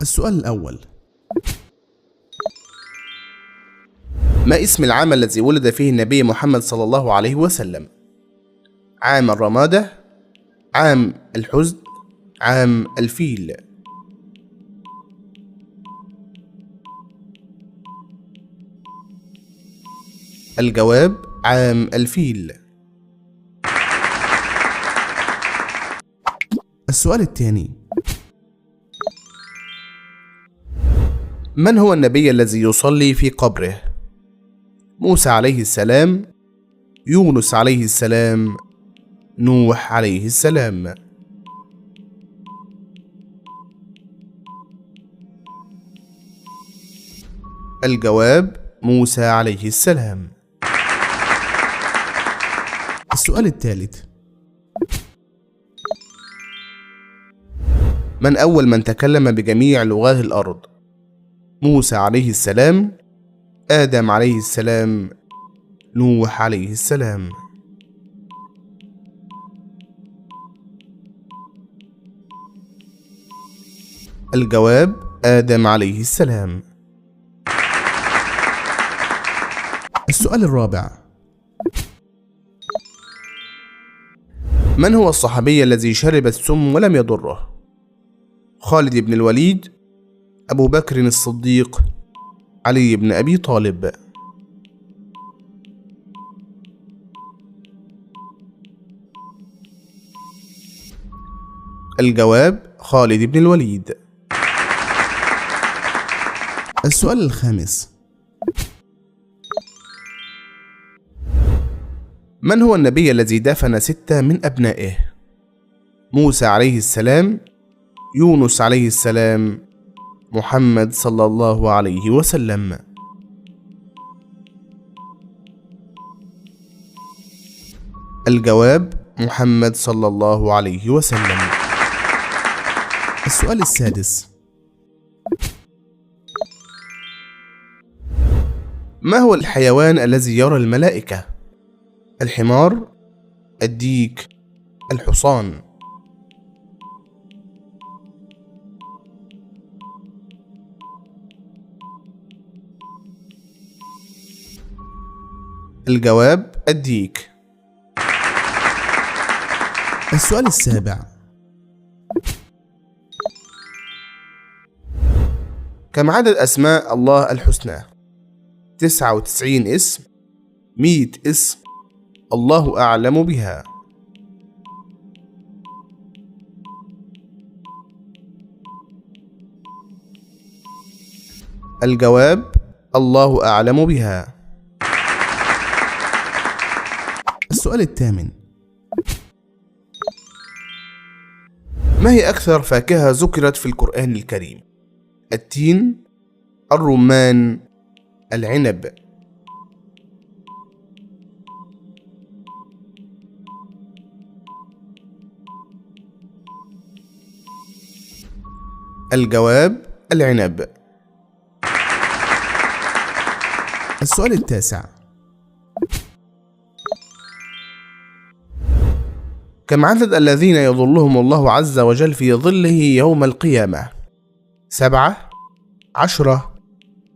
السؤال الأول: ما اسم العام الذي ولد فيه النبي محمد صلى الله عليه وسلم؟ عام الرمادة، عام الحزن، عام الفيل؟ الجواب عام الفيل. السؤال الثاني: من هو النبي الذي يصلي في قبره؟ موسى عليه السلام، يونس عليه السلام، نوح عليه السلام؟ الجواب موسى عليه السلام. السؤال الثالث: من أول من تكلم بجميع لغات الأرض؟ موسى عليه السلام، آدم عليه السلام، نوح عليه السلام؟ الجواب آدم عليه السلام. السؤال الرابع: من هو الصحابي الذي شرب السم ولم يضره؟ خالد بن الوليد، أبو بكر الصديق، علي بن أبي طالب؟ الجواب خالد بن الوليد. السؤال الخامس: من هو النبي الذي دفن 6 من أبنائه؟ موسى عليه السلام، يونس عليه السلام، محمد صلى الله عليه وسلم؟ الجواب محمد صلى الله عليه وسلم. السؤال السادس: ما هو الحيوان الذي يرى الملائكة؟ الحمار، الديك، الحصان؟ الجواب الديك. السؤال السابع: كم عدد أسماء الله الحسنى؟ 99 اسم، 100 اسم، الله أعلم بها؟ الجواب الله أعلم بها. السؤال الثامن: ما هي أكثر فاكهة ذكرت في القرآن الكريم؟ التين، الرمان، العنب؟ الجواب العنب. السؤال التاسع: كم عدد الذين يظلهم الله عز وجل في ظله يوم القيامة؟ 7، 10،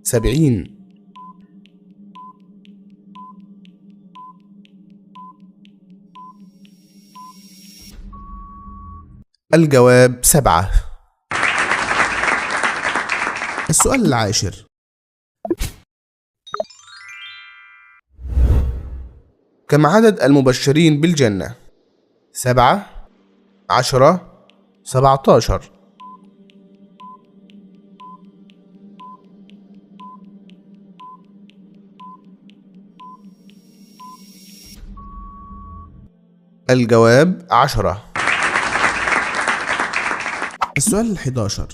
70؟ الجواب 7. السؤال العاشر: كم عدد المبشرين بالجنة؟ 7، 10، 17؟ الجواب 10. السؤال 11: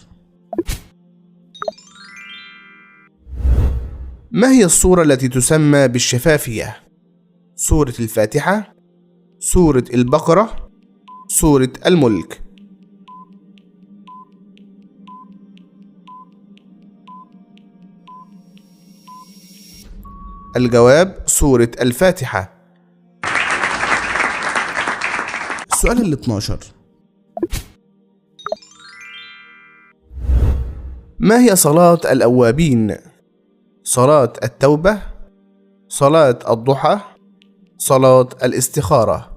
ما هي السورة التي تسمى بالشفافية؟ سورة الفاتحة، سورة البقرة، سورة الملك؟ الجواب سورة الفاتحة. السؤال 12: ما هي صلاة الأوابين؟ صلاة التوبة، صلاة الضحى، صلاة الاستخارة؟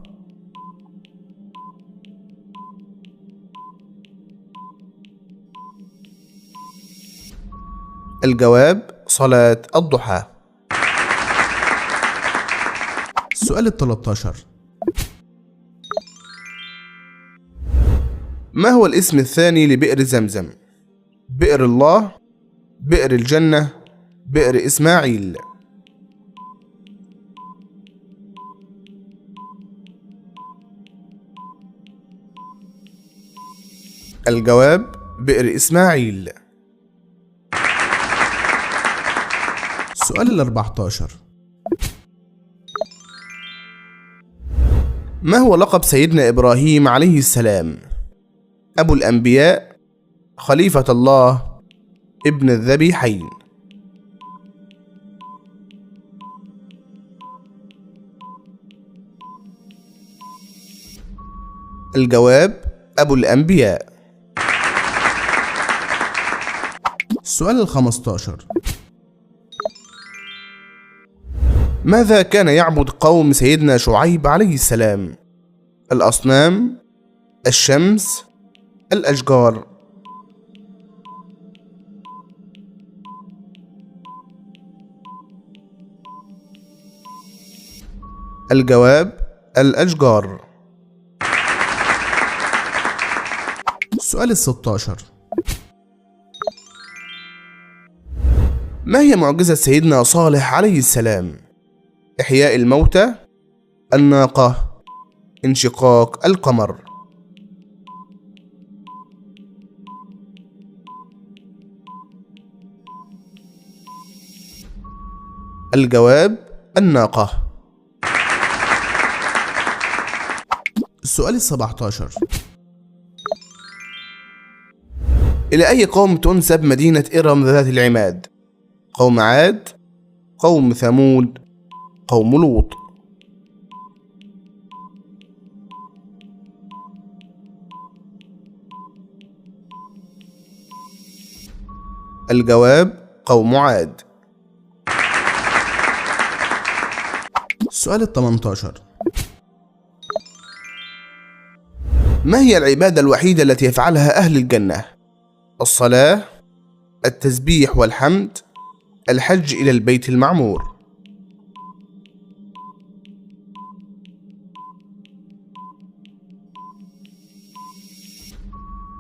الجواب صلاة الضحى. السؤال 13: ما هو الاسم الثاني لبئر زمزم؟ بئر الله، بئر الجنة، بئر إسماعيل؟ الجواب بئر إسماعيل. السؤال 14: ما هو لقب سيدنا إبراهيم عليه السلام؟ أبو الأنبياء، خليفة الله، ابن الذبيحين؟ الجواب أبو الأنبياء. السؤال 15: ماذا كان يعبد قوم سيدنا شعيب عليه السلام؟ الأصنام، الشمس، الأشجار؟ الجواب الأشجار. السؤال 16: ما هي معجزة سيدنا صالح عليه السلام؟ إحياء الموتى، الناقة، انشقاق القمر؟ الجواب الناقة. السؤال 17: إلى أي قوم تنسب مدينة إرم ذات العماد؟ قوم عاد، قوم ثمود، قوم لوط؟ الجواب قوم عاد. السؤال 18: ما هي العبادة الوحيدة التي يفعلها أهل الجنة؟ الصلاة، التسبيح والحمد، الحج إلى البيت المعمور؟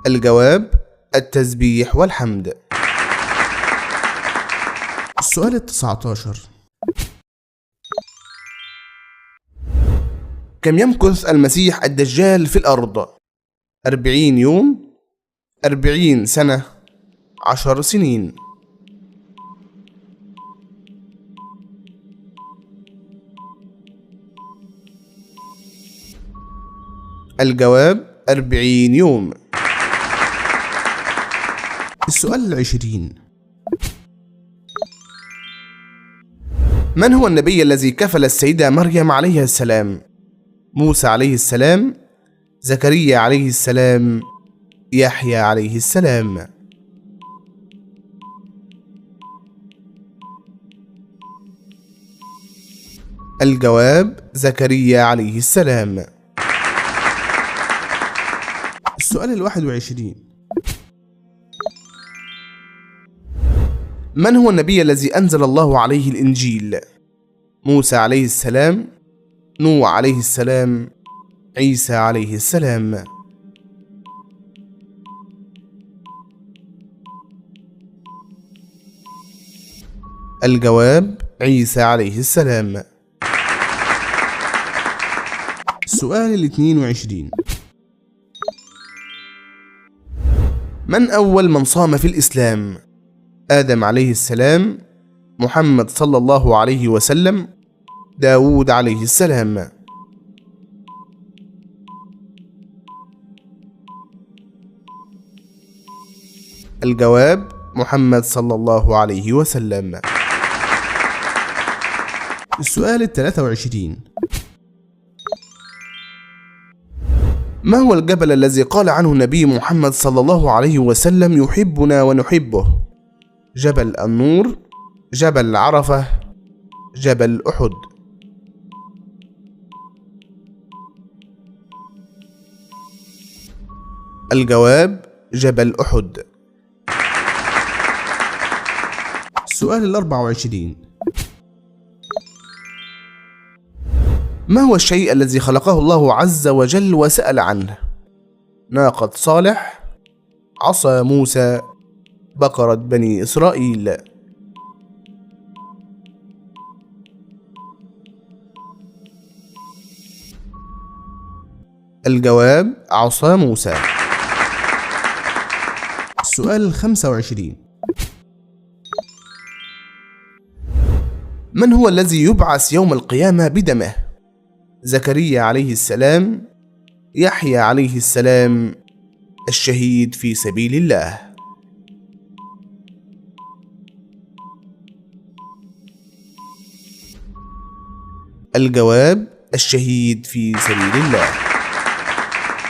الجواب التسبيح والحمد. السؤال 19: كم يمكث المسيح الدجال في الأرض؟ 40 يوم، 40 سنة، 10 سنين؟ الجواب 40 يوم. السؤال 20: من هو النبي الذي كفل السيدة مريم عليها السلام؟ موسى عليه السلام، زكريا عليه السلام، يحيى عليه السلام؟ الجواب زكريا عليه السلام. السؤال 21: من هو النبي الذي أنزل الله عليه الإنجيل؟ موسى عليه السلام، نوح عليه السلام، عيسى عليه السلام؟ الجواب عيسى عليه السلام. السؤال 22: من أول من صام في الإسلام؟ آدم عليه السلام، محمد صلى الله عليه وسلم، داود عليه السلام؟ الجواب محمد صلى الله عليه وسلم. السؤال 23: ما هو الجبل الذي قال عنه النبي محمد صلى الله عليه وسلم يحبنا ونحبه؟ جبل النور، جبل عرفة، جبل أحد. الجواب جبل أحد. السؤال 24. ما هو الشيء الذي خلقه الله عز وجل وسأل عنه؟ ناقة صالح، عصا موسى، بقرة بني إسرائيل. الجواب عصا موسى. السؤال 25. من هو الذي يبعث يوم القيامة بدمه؟ زكريا عليه السلام، يحيى عليه السلام، الشهيد في سبيل الله. الجواب الشهيد في سبيل الله.